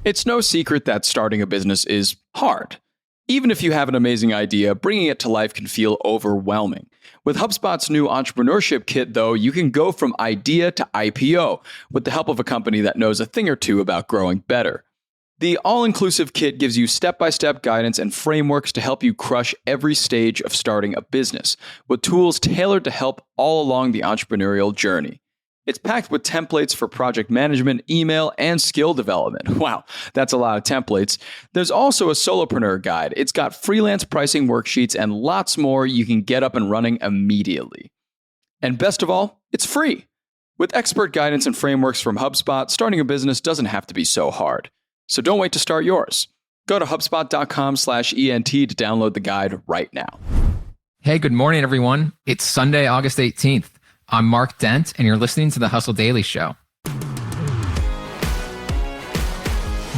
It's no secret that starting a business is hard. Even if you have an amazing idea, bringing it to life can feel overwhelming. With HubSpot's new entrepreneurship kit, though, you can go from idea to IPO with the help of a company that knows a thing or two about growing better. The all-inclusive kit gives you step-by-step guidance and frameworks to help you crush every stage of starting a business, with tools tailored to help all along the entrepreneurial journey. It's packed with templates for project management, email, and skill development. Wow, that's a lot of templates. There's also a solopreneur guide. It's got freelance pricing worksheets and lots more you can get up and running immediately. And best of all, it's free. With expert guidance and frameworks from HubSpot, starting a business doesn't have to be so hard. So don't wait to start yours. Go to HubSpot.com/ENT to download the guide right now. Hey, good morning, everyone. It's Sunday, August 18th. I'm Mark Dent, and you're listening to the Hustle Daily Show.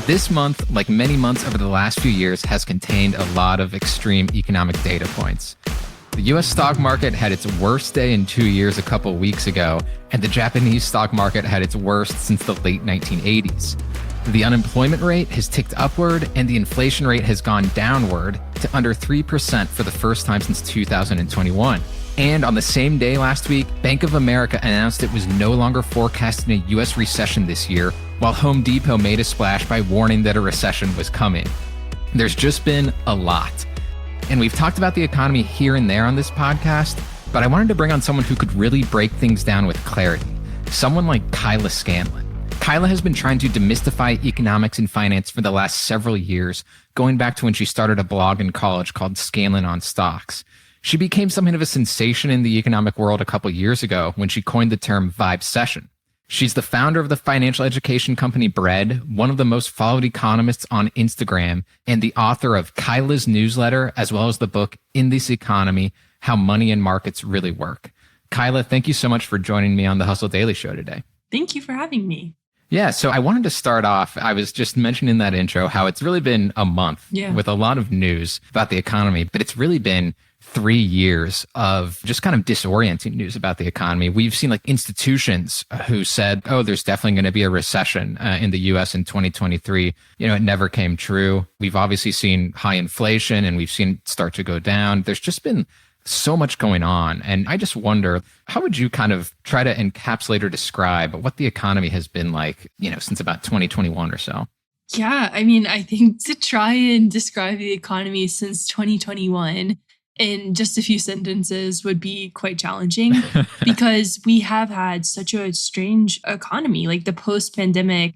This month, like many months over the last few years, has contained a lot of extreme economic data points. The U.S. stock market had its worst day in 2 years a couple weeks ago, and the Japanese stock market had its worst since the late 1980s. The unemployment rate has ticked upward, and the inflation rate has gone downward to under 3% for the first time since 2021. And on the same day last week, Bank of America announced it was no longer forecasting a U.S. recession this year, while Home Depot made a splash by warning that a recession was coming. There's just been a lot. And we've talked about the economy here and there on this podcast, but I wanted to bring on someone who could really break things down with clarity. Someone like Kyla Scanlon. Kyla has been trying to demystify economics and finance for the last several years, going back to when she started a blog in college called Scanlon on Stocks. She became something of a sensation in the economic world a couple years ago when she coined the term vibecession. She's the founder of the financial education company Bread, one of the most followed economists on Instagram, and the author of Kyla's newsletter, as well as the book In This Economy, How Money and Markets Really Work. Kyla, thank you so much for joining me on the Hustle Daily Show today. Thank you for having me. Yeah, so I wanted to start off, I was just mentioning in that intro how it's really been a month with a lot of news about the economy, but it's really been 3 years of just kind of disorienting news about the economy. We've seen like institutions who said, oh, there's definitely going to be a recession in the US in 2023. You know, it never came true. We've obviously seen high inflation and we've seen it start to go down. There's just been so much going on. And I just wonder, how would you kind of try to encapsulate or describe what the economy has been like, you know, since about 2021 or so? Yeah, I mean, I think to try and describe the economy since 2021 in just a few sentences would be quite challenging because we have had such a strange economy. Like the post-pandemic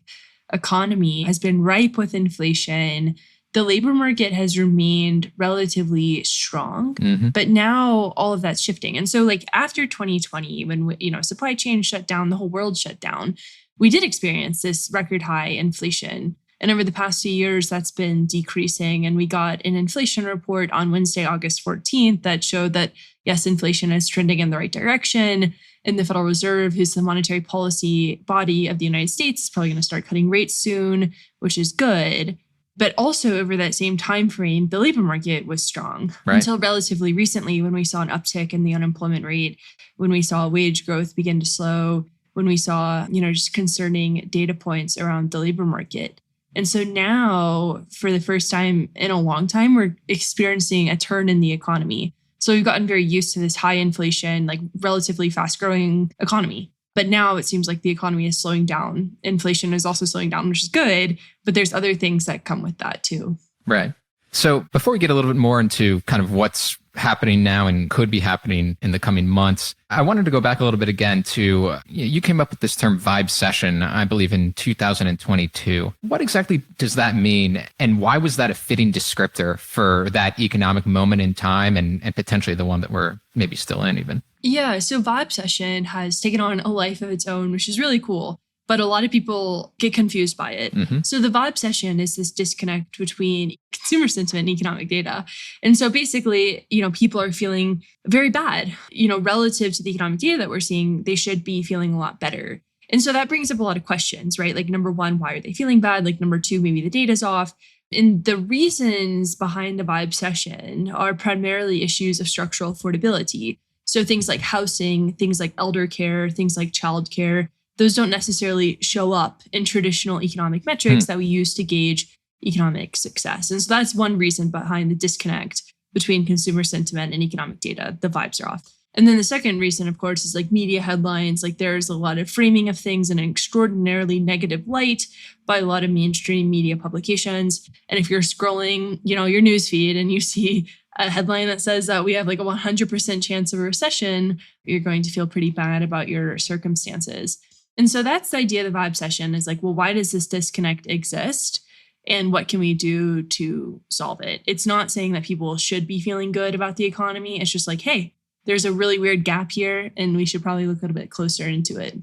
economy has been ripe with inflation. The labor market has remained relatively strong, but now all of that's shifting. And so like after 2020, when, supply chain shut down, the whole world shut down, we did experience this record high inflation. And over the past 2 years, that's been decreasing. And we got an inflation report on Wednesday, August 14th, that showed that, yes, inflation is trending in the right direction. And the Federal Reserve, who's the monetary policy body of the United States, is probably going to start cutting rates soon, which is good. But also over that same time frame, the labor market was strong until relatively recently when we saw an uptick in the unemployment rate, when we saw wage growth begin to slow, when we saw, just concerning data points around the labor market. And so now, for the first time in a long time, we're experiencing a turn in the economy. So we've gotten very used to this high inflation, like relatively fast growing economy. But now it seems like the economy is slowing down. Inflation is also slowing down, which is good. But there's other things that come with that too. Right. So before we get a little bit more into kind of what's happening now and could be happening in the coming months, I wanted to go back a little bit again to, you came up with this term vibecession, I believe in 2022. What exactly does that mean? And why was that a fitting descriptor for that economic moment in time and potentially the one that we're maybe still in even? Yeah, so vibecession has taken on a life of its own, which is really cool. But a lot of people get confused by it. So the vibecession is this disconnect between consumer sentiment and economic data. And so basically, people are feeling very bad, relative to the economic data that we're seeing, they should be feeling a lot better. And so that brings up a lot of questions, right? Like number one, why are they feeling bad? Like number two, maybe the data's off. And the reasons behind the vibecession are primarily issues of structural affordability. So things like housing, things like elder care, things like childcare. those don't necessarily show up in traditional economic metrics that we use to gauge economic success. And so that's one reason behind the disconnect between consumer sentiment and economic data. The vibes are off. And then the second reason, of course, is like media headlines. Like there's a lot of framing of things in an extraordinarily negative light by a lot of mainstream media publications. And if you're scrolling, your newsfeed and you see a headline that says that we have like a 100% chance of a recession, you're going to feel pretty bad about your circumstances. And so that's the idea of the vibe session is like, well, why does this disconnect exist? And what can we do to solve it? It's not saying that people should be feeling good about the economy. It's just like, hey, there's a really weird gap here, and we should probably look a little bit closer into it.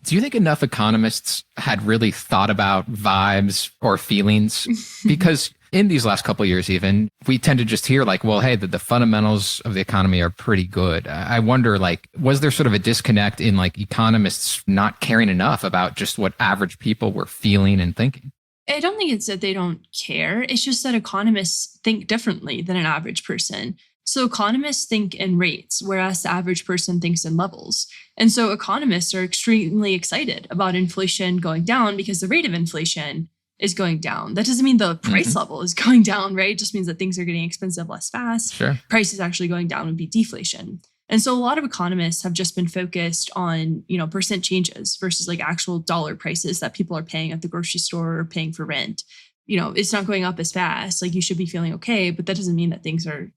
Do you think enough economists had really thought about vibes or feelings? Because in these last couple of years, even, we tend to just hear like, well, hey, the fundamentals of the economy are pretty good. I wonder, like, was there sort of a disconnect in like economists not caring enough about just what average people were feeling and thinking? I don't think it's that they don't care. It's just that economists think differently than an average person. So economists think in rates, whereas the average person thinks in levels. And so economists are extremely excited about inflation going down because the rate of inflation is going down. That doesn't mean the price level is going down, right? It just means that things are getting expensive less fast. Sure. Prices actually going down would be deflation. And so a lot of economists have just been focused on, percent changes versus like actual dollar prices that people are paying at the grocery store or paying for rent. It's not going up as fast. Like you should be feeling okay, but that doesn't mean that things are,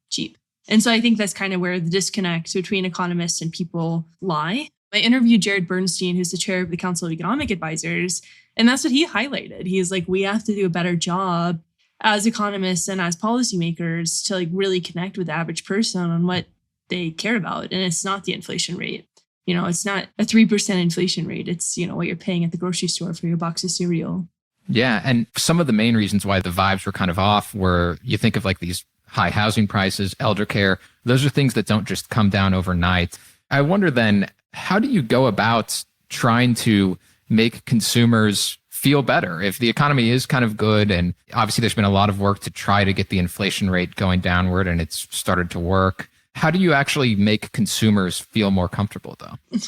cheap. And so I think that's kind of where the disconnect between economists and people lie. I interviewed Jared Bernstein, who's the chair of the Council of Economic Advisors, and that's what he highlighted. He's like, we have to do a better job as economists and as policymakers to like really connect with the average person on what they care about. And it's not the inflation rate. It's not a 3% inflation rate. It's, what you're paying at the grocery store for your box of cereal. Yeah. And some of the main reasons why the vibes were kind of off were you think of like these high housing prices, elder care. Those are things that don't just come down overnight. I wonder then, how do you go about trying to make consumers feel better if the economy is kind of good? And obviously there's been a lot of work to try to get the inflation rate going downward and it's started to work. How do you actually make consumers feel more comfortable though?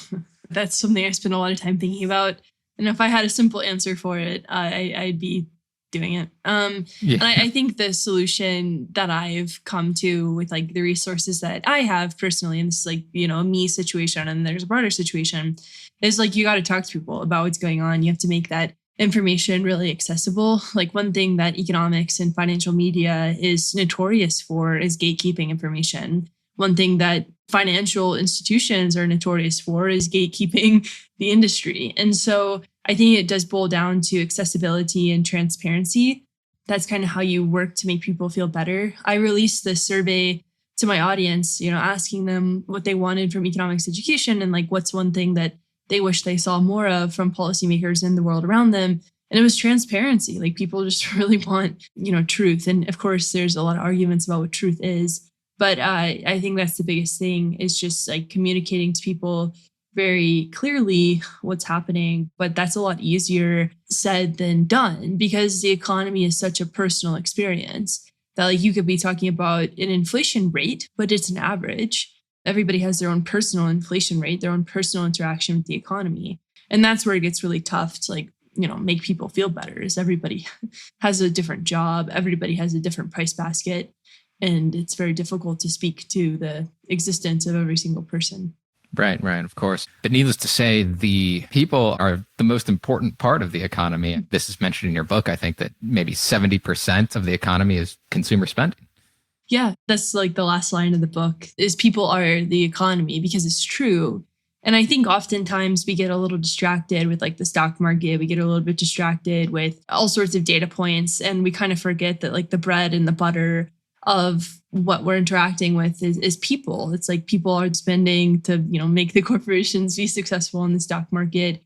That's something I spend a lot of time thinking about. And if I had a simple answer for it, I'd be doing it. And I think the solution that I've come to with like the resources that I have personally, and this is like, a me situation and there's a broader situation, is like you got to talk to people about what's going on. You have to make that information really accessible. Like one thing that economics and financial media is notorious for is gatekeeping information. One thing that financial institutions are notorious for is gatekeeping the industry. And so I think it does boil down to accessibility and transparency. That's kind of how you work to make people feel better. I released this survey to my audience, asking them what they wanted from economics education and like what's one thing that they wish they saw more of from policymakers in the world around them. And it was transparency. Like people just really want, truth. And of course, there's a lot of arguments about what truth is. But I think that's the biggest thing is just like communicating to people very clearly what's happening. But that's a lot easier said than done because the economy is such a personal experience that like you could be talking about an inflation rate, but it's an average. Everybody has their own personal inflation rate, their own personal interaction with the economy. And that's where it gets really tough to like, make people feel better is everybody has a different job. Everybody has a different price basket. And it's very difficult to speak to the existence of every single person. Right, of course. But needless to say, the people are the most important part of the economy. This is mentioned in your book. I think that maybe 70% of the economy is consumer spending. Yeah, that's like the last line of the book is people are the economy because it's true. And I think oftentimes we get a little distracted with like the stock market. We get a little bit distracted with all sorts of data points. And we kind of forget that like the bread and the butter of what we're interacting with is people. It's like people are spending to, make the corporations be successful in the stock market.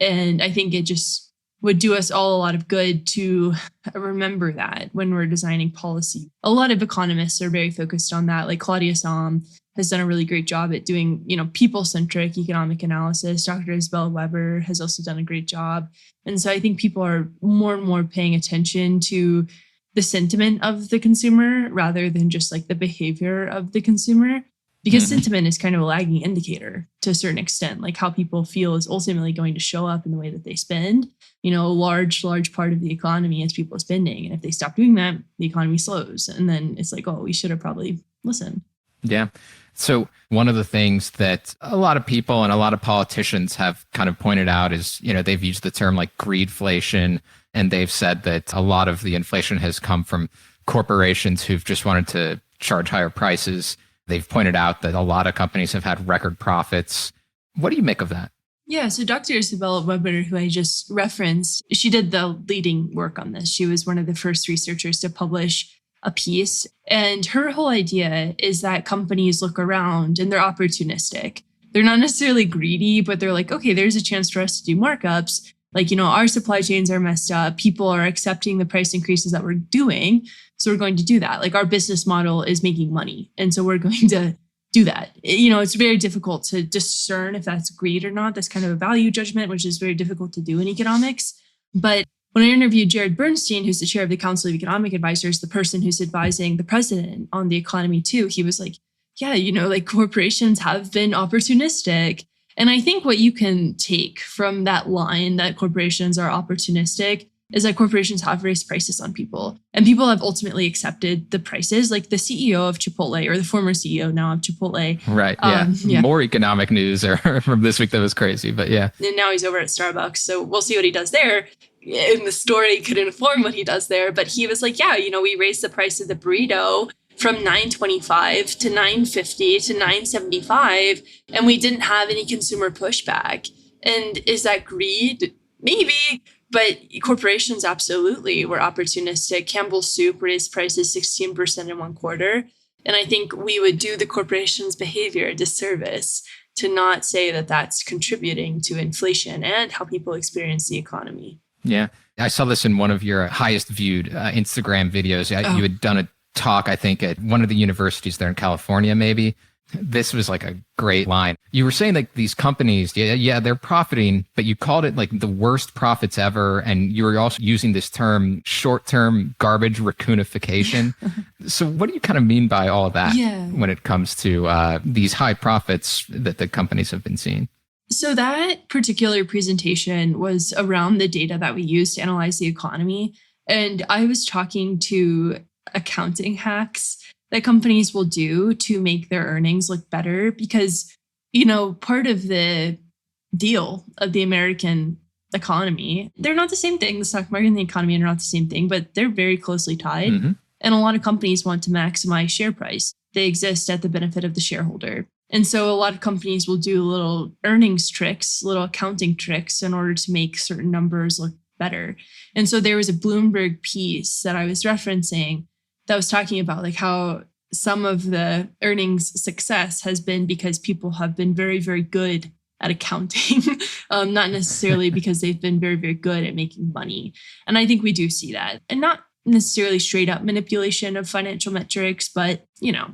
And I think it just would do us all a lot of good to remember that when we're designing policy. A lot of economists are very focused on that. Like Claudia Sahm has done a really great job at doing, people-centric economic analysis. Dr. Isabel Weber has also done a great job. And so I think people are more and more paying attention to the sentiment of the consumer rather than just like the behavior of the consumer. because sentiment is kind of a lagging indicator to a certain extent. Like how people feel is ultimately going to show up in the way that they spend. A large part of the economy is people spending. And if they stop doing that, the economy slows. And then it's like, oh, we should have probably listened. Yeah. So one of the things that a lot of people and a lot of politicians have kind of pointed out is, they've used the term like greedflation, and they've said that a lot of the inflation has come from corporations who've just wanted to charge higher prices. They've pointed out that a lot of companies have had record profits. What do you make of that? Yeah, so Dr. Isabella Weber, who I just referenced, she did the leading work on this. She was one of the first researchers to publish a piece. And her whole idea is that companies look around and they're opportunistic. They're not necessarily greedy, but they're like, okay, there's a chance for us to do markups. Like, our supply chains are messed up. People are accepting the price increases that we're doing. So we're going to do that. Like our business model is making money. And so we're going to do that. It's very difficult to discern if that's greed or not. That's kind of a value judgment, which is very difficult to do in economics. But when I interviewed Jared Bernstein, who's the chair of the Council of Economic Advisors, the person who's advising the president on the economy too, he was like, yeah, like corporations have been opportunistic. And I think what you can take from that line that corporations are opportunistic is that corporations have raised prices on people, and people have ultimately accepted the prices. Like the CEO of Chipotle, or the former CEO now of Chipotle. Right. Yeah. More economic news from this week that was crazy, but yeah. And now he's over at Starbucks. So we'll see what he does there. And the story could inform what he does there. But he was like, yeah, we raised the price of the burrito from $9.25 to $9.50 to $9.75, and we didn't have any consumer pushback. And is that greed? Maybe. But corporations absolutely were opportunistic. Campbell's Soup raised prices 16% in one quarter. And I think we would do the corporation's behavior a disservice to not say that that's contributing to inflation and how people experience the economy. Yeah. I saw this in one of your highest viewed Instagram videos. You had done a talk, I think, at one of the universities there in California, maybe. This was like a great line. You were saying like these companies, they're profiting, but you called it like the worst profits ever. And you were also using this term, short-term garbage raccoonification. So what do you kind of mean by all of that when it comes to these high profits that the companies have been seeing? So that particular presentation was around the data that we use to analyze the economy. And I was talking to accounting hacks that companies will do to make their earnings look better because, part of the deal of the American economy, they're not the same thing. The stock market and the economy are not the same thing, but they're very closely tied. Mm-hmm. And a lot of companies want to maximize share price. They exist at the benefit of the shareholder. And so a lot of companies will do little earnings tricks, little accounting tricks in order to make certain numbers look better. And so there was a Bloomberg piece that I was referencing that was talking about like how some of the earnings success has been because people have been very, very good at accounting, not necessarily because they've been very, very good at making money. And I think we do see that, and not necessarily straight up manipulation of financial metrics, but,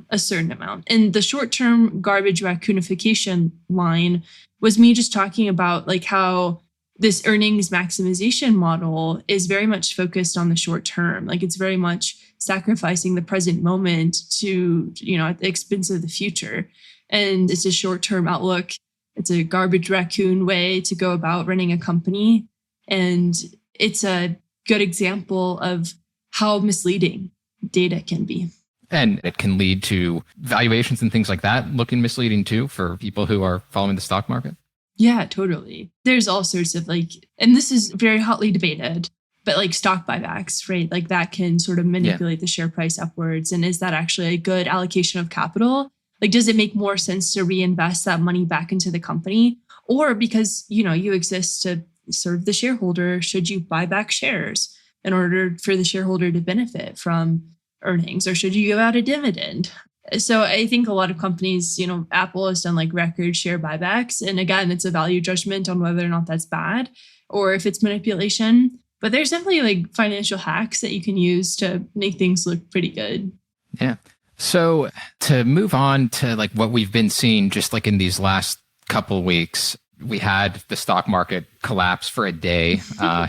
a certain amount. And the short-term garbage raccoonification line was me just talking about like how this earnings maximization model is very much focused on the short term. Like it's very much sacrificing the present moment to, at the expense of the future. And it's a short-term outlook. It's a garbage raccoon way to go about running a company. And it's a good example of how misleading data can be. And it can lead to valuations and things like that looking misleading too for people who are following the stock market. Yeah, totally. There's all sorts of and this is very hotly debated, but like stock buybacks, right? Like that can sort of manipulate the share price upwards. And is that actually a good allocation of capital? Like, does it make more sense to reinvest that money back into the company? Or because, you exist to serve the shareholder, should you buy back shares in order for the shareholder to benefit from earnings? Or should you give out a dividend? So I think a lot of companies, Apple has done like record share buybacks. And again, it's a value judgment on whether or not that's bad or if it's manipulation. But there's definitely like financial hacks that you can use to make things look pretty good. Yeah. So to move on to like what we've been seeing just like in these last couple of weeks, we had the stock market collapse for a day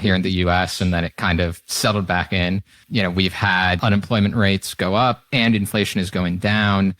here in the US, and then it kind of settled back in. We've had unemployment rates go up and inflation is going down.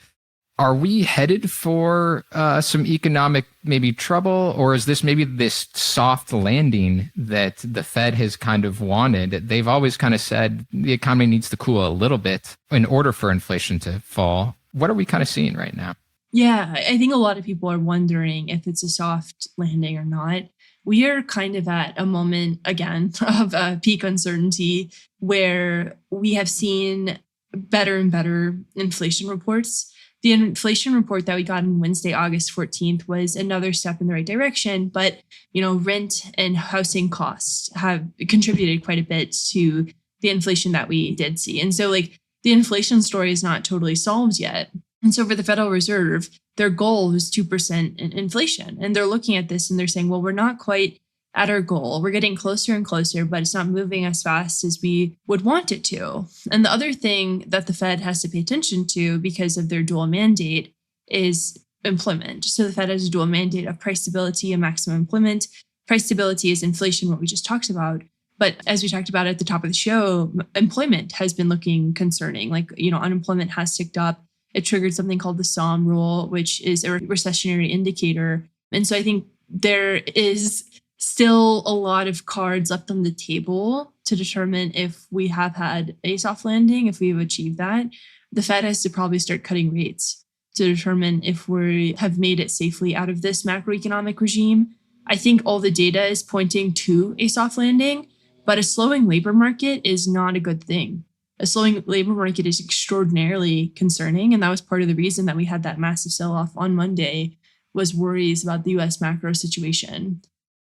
Are we headed for some economic maybe trouble, or is this maybe this soft landing that the Fed has kind of wanted? They've always kind of said the economy needs to cool a little bit in order for inflation to fall. What are we kind of seeing right now? Yeah, I think a lot of people are wondering if it's a soft landing or not. We are kind of at a moment, again, of peak uncertainty where we have seen better and better inflation reports. The inflation report that we got on Wednesday, August 14th was another step in the right direction. But, rent and housing costs have contributed quite a bit to the inflation that we did see. And so the inflation story is not totally solved yet. And so for the Federal Reserve, their goal was 2% inflation. And they're looking at this and they're saying, well, we're not quite at our goal. We're getting closer and closer, but it's not moving as fast as we would want it to. And the other thing that the Fed has to pay attention to because of their dual mandate is employment. So the Fed has a dual mandate of price stability and maximum employment. Price stability is inflation, what we just talked about. But as we talked about at the top of the show, employment has been looking concerning. Unemployment has ticked up. It triggered something called the SOM rule, which is a recessionary indicator. And so I think there is still a lot of cards left on the table to determine if we have had a soft landing, if we've achieved that. The Fed has to probably start cutting rates to determine if we have made it safely out of this macroeconomic regime. I think all the data is pointing to a soft landing, but a slowing labor market is not a good thing. A slowing labor market is extraordinarily concerning. And that was part of the reason that we had that massive sell-off on Monday, was worries about the US macro situation.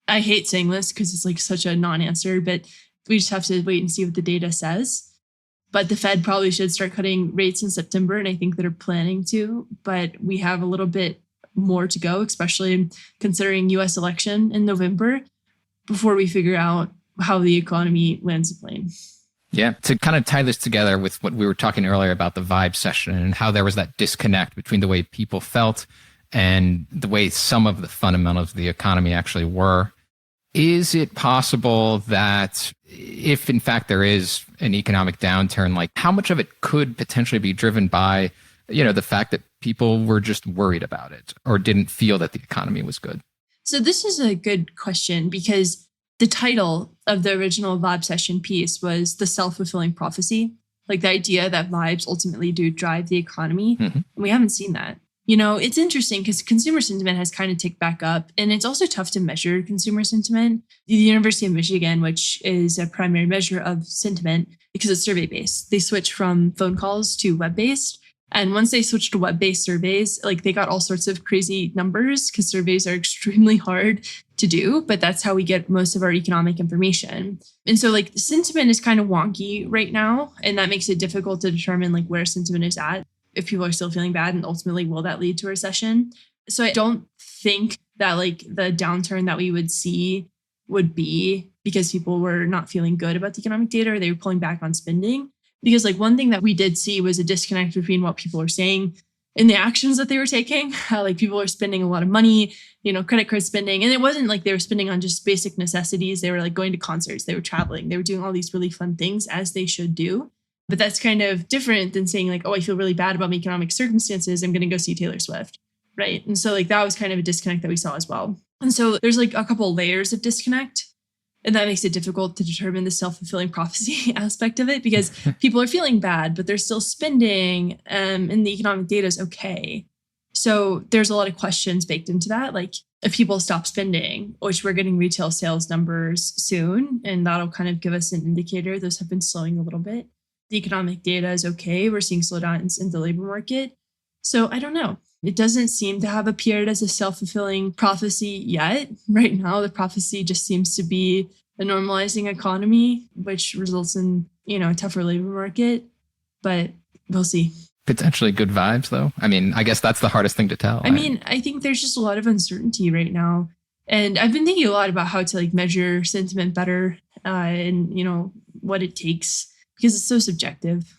I hate saying this because it's such a non-answer, but we just have to wait and see what the data says. But the Fed probably should start cutting rates in September, and I think they're planning to. But we have a little bit more to go, especially considering US election in November, before we figure out how the economy lands the plane. Yeah, to kind of tie this together with what we were talking earlier about the vibe session and how there was that disconnect between the way people felt and the way some of the fundamentals of the economy actually were. Is it possible that if in fact there is an economic downturn, how much of it could potentially be driven by, the fact that people were just worried about it or didn't feel that the economy was good? So this is a good question because the title of the original vibe session piece was the self-fulfilling prophecy, the idea that vibes ultimately do drive the economy. Mm-hmm. And we haven't seen that. It's interesting because consumer sentiment has kind of ticked back up, and it's also tough to measure consumer sentiment. The University of Michigan, which is a primary measure of sentiment because it's survey-based, they switched from phone calls to web-based. And once they switched to web-based surveys, they got all sorts of crazy numbers because surveys are extremely hard to do, but that's how we get most of our economic information. And so sentiment is kind of wonky right now, and that makes it difficult to determine where sentiment is at, if people are still feeling bad, and ultimately will that lead to a recession. So I don't think that the downturn that we would see would be because people were not feeling good about the economic data or they were pulling back on spending. Because one thing that we did see was a disconnect between what people were saying and the actions that they were taking. People were spending a lot of money, credit card spending. And it wasn't they were spending on just basic necessities. They were going to concerts, they were traveling, they were doing all these really fun things as they should do. But that's kind of different than saying oh, I feel really bad about my economic circumstances, I'm going to go see Taylor Swift, right? And so that was kind of a disconnect that we saw as well. And so there's a couple layers of disconnect. And that makes it difficult to determine the self-fulfilling prophecy aspect of it because people are feeling bad, but they're still spending and the economic data is okay. So there's a lot of questions baked into that. If people stop spending, which we're getting retail sales numbers soon, and that'll kind of give us an indicator. Those have been slowing a little bit. The economic data is okay. We're seeing slowdowns in the labor market. So I don't know. It doesn't seem to have appeared as a self-fulfilling prophecy yet. Right now, the prophecy just seems to be a normalizing economy, which results in, a tougher labor market. But we'll see. Potentially good vibes, though. I mean, I guess that's the hardest thing to tell. I think there's just a lot of uncertainty right now. And I've been thinking a lot about how to measure sentiment better and, what it takes because it's so subjective.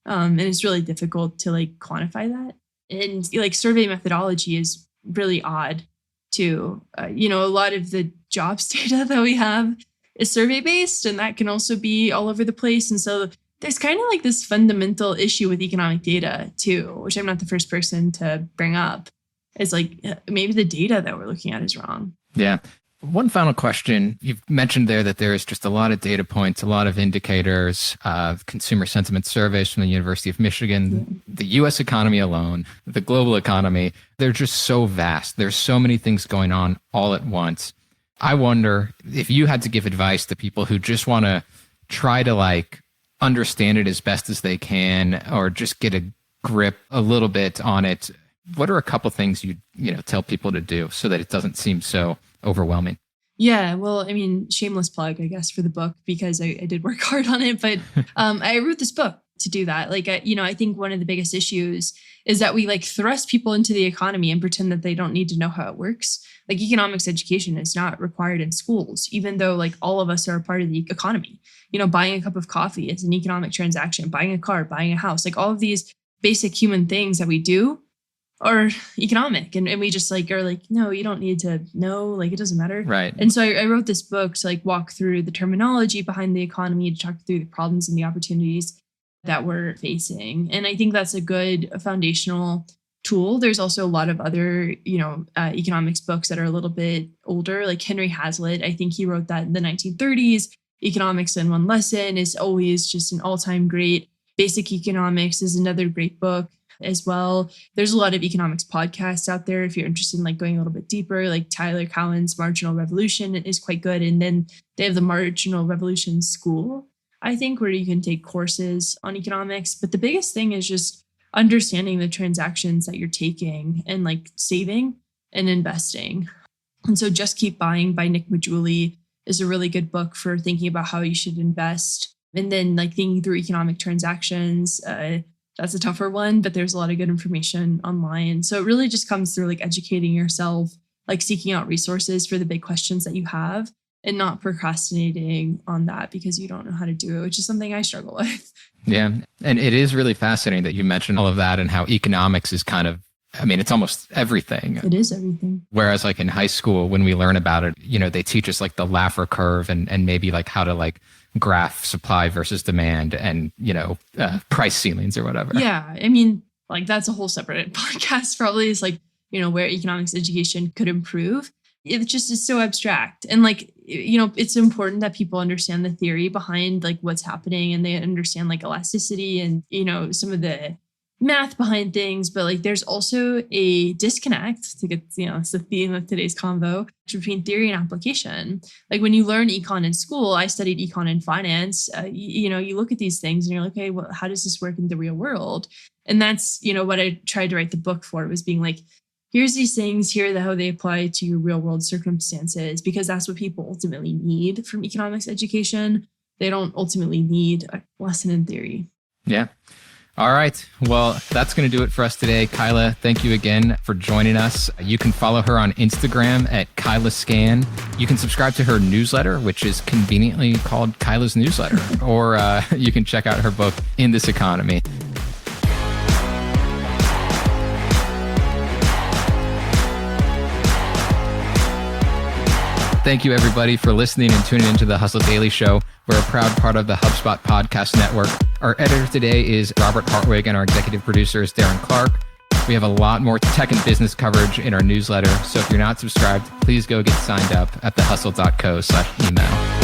And it's really difficult to quantify that. And survey methodology is really odd too. A lot of the jobs data that we have is survey based, and that can also be all over the place. And so There's kind of like this fundamental issue with economic data too, which I'm not the first person to bring up. It's like maybe the data that we're looking at is wrong. Yeah. One final question. You've mentioned there that there is just a lot of data points, a lot of indicators, consumer sentiment surveys from the University of Michigan, the US economy alone, the global economy. They're just so vast. There's so many things going on all at once. I wonder if you had to give advice to people who just want to try to like understand it as best as they can, or just get a grip a little bit on it. What are a couple things you tell people to do so that it doesn't seem so overwhelming? Yeah, well, I mean, shameless plug, I guess, for the book, because I did work hard on it. But I wrote this book to do that. Like, I think one of the biggest issues is that we like thrust people into the economy and pretend that they don't need to know how it works. Like economics education is not required in schools, even though like all of us are a part of the economy. Buying a cup of coffee is an economic transaction, buying a car, buying a house, like all of these basic human things that we do are economic. And we just like are like, no, you don't need to know, like it doesn't matter. Right. And so I wrote this book to like walk through the terminology behind the economy, to talk through the problems and the opportunities that we're facing. And I think that's a good foundational tool. There's also a lot of other, economics books that are a little bit older, like Henry Hazlitt. I think he wrote that in the 1930s. Economics in One Lesson is always just an all-time great. Basic Economics is another great book as well. There's a lot of economics podcasts out there if you're interested in like going a little bit deeper, like Tyler Cowen's Marginal Revolution is quite good. And then they have the Marginal Revolution School, I think, where you can take courses on economics. But the biggest thing is just understanding the transactions that you're taking and like saving and investing. And so Just Keep Buying by Nick Majuli is a really good book for thinking about how you should invest. And then like thinking through economic transactions, that's a tougher one, but there's a lot of good information online. So it really just comes through like educating yourself, like seeking out resources for the big questions that you have, and not procrastinating on that because you don't know how to do it, which is something I struggle with. Yeah. And it is really fascinating that you mentioned all of that and how economics is kind of, it's almost everything. It is everything. Whereas like in high school, when we learn about it, they teach us like the Laffer curve and maybe like how to like graph supply versus demand and, price ceilings or whatever. Yeah. Like that's a whole separate podcast probably, is like, where economics education could improve. It just is so abstract. And like, it's important that people understand the theory behind like what's happening, and they understand like elasticity and, some of the math behind things. But like there's also a disconnect to get, it's the theme of today's convo, between theory and application. Like when you learn econ in school, I studied econ and finance, you look at these things and you're like, okay, well, how does this work in the real world? And that's, what I tried to write the book for, was being like, here's these things, here are how they apply to your real world circumstances, because that's what people ultimately need from economics education. They don't ultimately need a lesson in theory. Yeah. All right. Well, that's going to do it for us today. Kyla, thank you again for joining us. You can follow her on Instagram at Kyla Scan. You can subscribe to her newsletter, which is conveniently called Kyla's Newsletter, or you can check out her book, In This Economy. Thank you, everybody, for listening and tuning into the Hustle Daily Show. We're a proud part of the HubSpot Podcast Network. Our editor today is Robert Hartwig, and our executive producer is Darren Clark. We have a lot more tech and business coverage in our newsletter, so if you're not subscribed, please go get signed up at thehustle.co/email.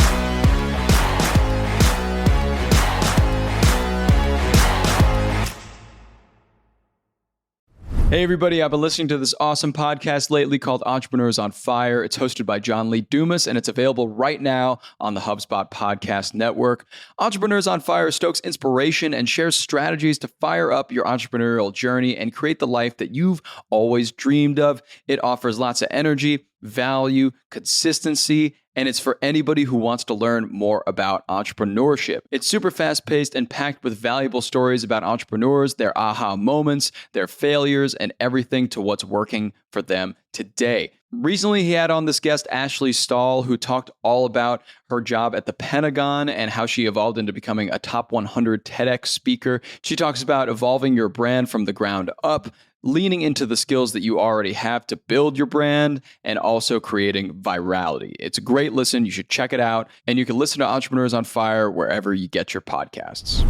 Hey everybody, I've been listening to this awesome podcast lately called Entrepreneurs on Fire. It's hosted by John Lee Dumas, and it's available right now on the HubSpot Podcast Network. Entrepreneurs on Fire stokes inspiration and shares strategies to fire up your entrepreneurial journey and create the life that you've always dreamed of. It offers lots of energy, value, consistency, and it's for anybody who wants to learn more about entrepreneurship. It's super fast-paced and packed with valuable stories about entrepreneurs, their aha moments, their failures, and everything to what's working for them today. Recently, he had on this guest, Ashley Stahl, who talked all about her job at the Pentagon and how she evolved into becoming a top 100 TEDx speaker. She talks about evolving your brand from the ground up, leaning into the skills that you already have to build your brand, and also creating virality. It's a great listen. You should check it out. And you can listen to Entrepreneurs on Fire wherever you get your podcasts.